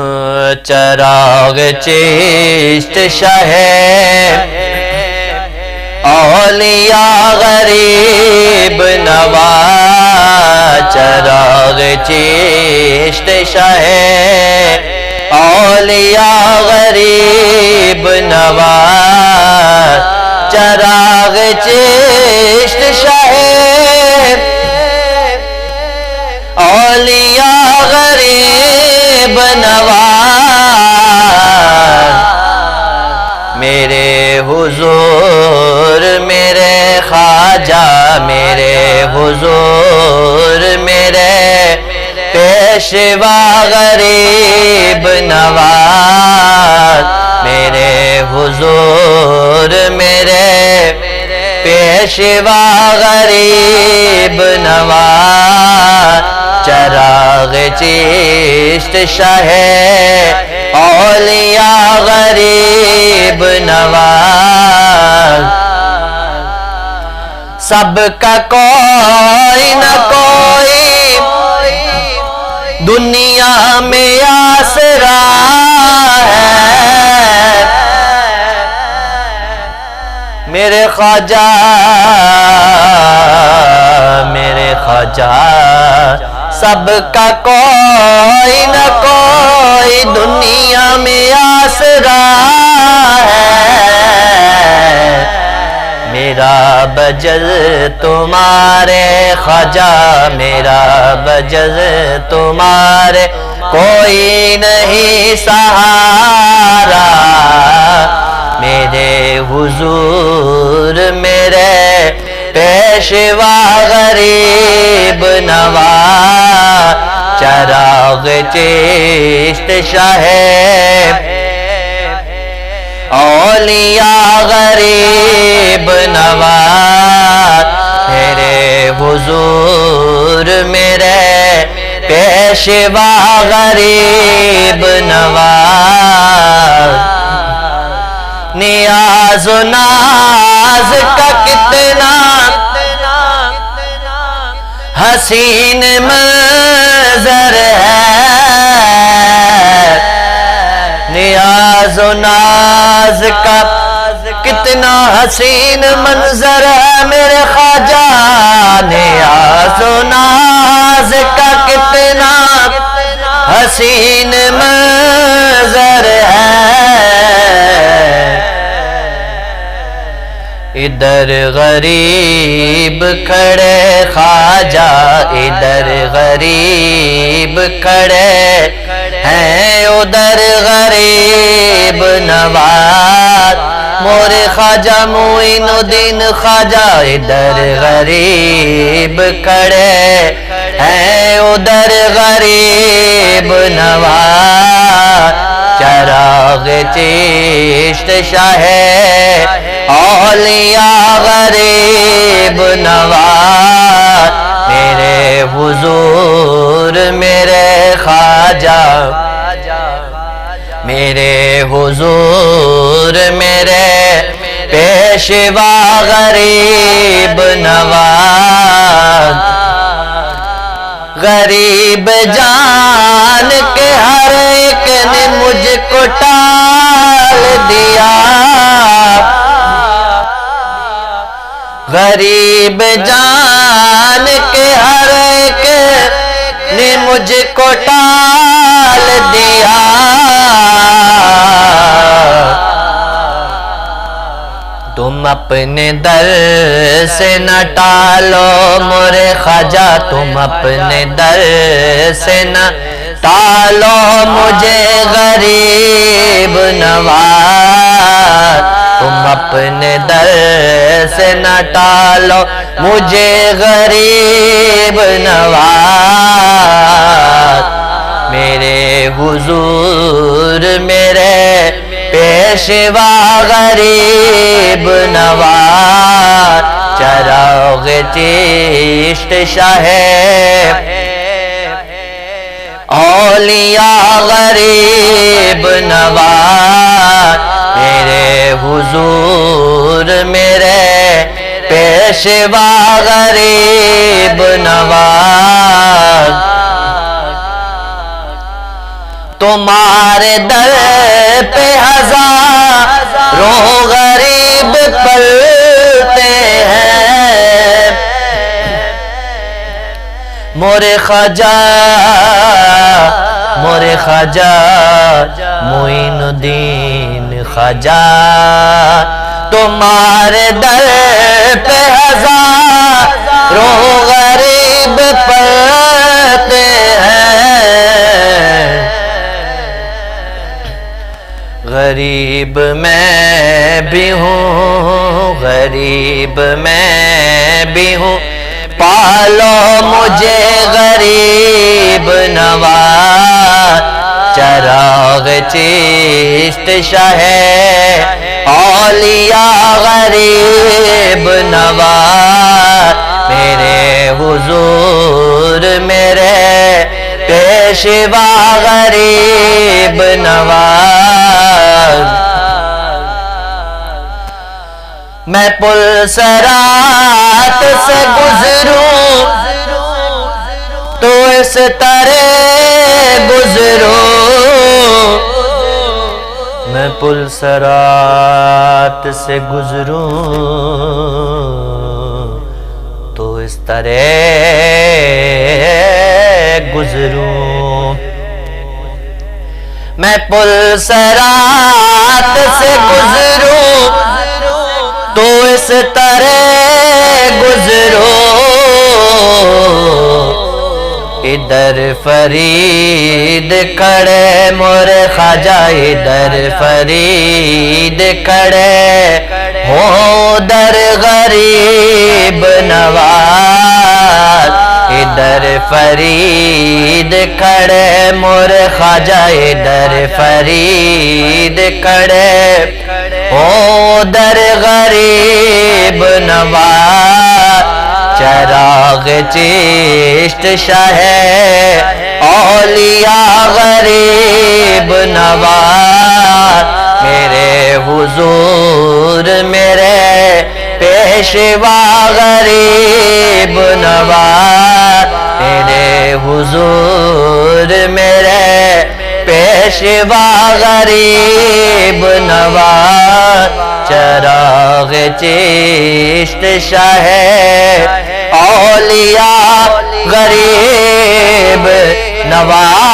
چراغ چشت شاہ اولیاء غریب نواز، چراغ چشت شاہ اولیاء غریب نواز، چراغ چشت شاہ اولیاء غریب نواز، میرے حضور میرے خواجہ، میرے حضور میرے پیشوا غریب نواز، میرے حضور میرے پیشوا غریب نواز، چراغ چشت شاہ اولیاء غریب نواز، سب کا کوئی نہ کوئی دنیا میں آسرا ہے، میرے خواجہ میرے خواجہ، سب کا کوئی نہ کوئی دنیا میں آسرا ہے، میرا بجز تمہارے خواجہ، میرا بجز تمہارے کوئی نہیں سہارا، میرے حضور میرے پیشوا غریب نواز، چراغ چشت شاہ اولیاء غریب نواز، میرے حضور میرے پیشوا غریب نواز، نیاز و ناز کا کتنا حسین منظر ہے، نیاز و ناز کا کتنا حسین منظر ہے، میرے خواجہ نیاز و ناز کا کتنا حسین منظر ہے، ادھر غریب کھڑے خواجہ، ادھر غریب کھڑے ہیں، ادھر غریب نواز، مورے خواجہ معین الدین خواجہ، ادھر غریب کھڑے ہیں، ادھر غریب نواز، چراغ چشت شاہ اولیاء غریب نواز، میرے حضور میرے خواجہ، میرے حضور میرے پیشوا غریب نواز، غریب جان کے ہر ایک نے مجھ کو ٹال دیا، غریب جان کے ہر ایک نے مجھ کو ٹال دیا، تم اپنے در سے نہ ٹالو مورے خواجہ، تم اپنے در سے نہ ٹالو مجھے غریب نواز، تم اپنے در سے نہ ٹالو مجھے غریب نواز، میرے حضور میرے پیشوا غریب نواز، چراغ چشت شاہ اولیاء غریب نواز، میرے حضور میرے پیشوا غریب نواز، تمہارے در پہ ہزاروں غریب پلتے ہیں، مورے خواجہ معین الدین خواجہ، تمہارے در پہ ہزاروں غریب پلتے ہیں، غریب میں بھی ہوں، غریب میں بھی ہوں، پالو مجھے غریب نواز، چراغ چشت شاہ اولیاء غریب نواز، میرے حضور میرے پیشوا غریب نواز، میں پل صراط سے گزروں تو اس طرح گزروں، میں پل صراط سے گزروں تو اس طرح گزروں، میں پل صراط سے گزروں تو اس طرح گزروں، ادھر فرید کھڑے مورے خواجہ، ادھر فرید کھڑے ہو، در غریب نواز، ادھر فرید کھڑے مورے خواجہ، ادھر فرید کھڑے ہو، در غریب نواز، چراغ چشت شاہ اولیاء غریب نواز، میرے حضور میرے پیشوا غریب نواز، میرے حضور میرے پیشوا غریب نواز، چراغ چشت شاہ اولیاء غریب نواز۔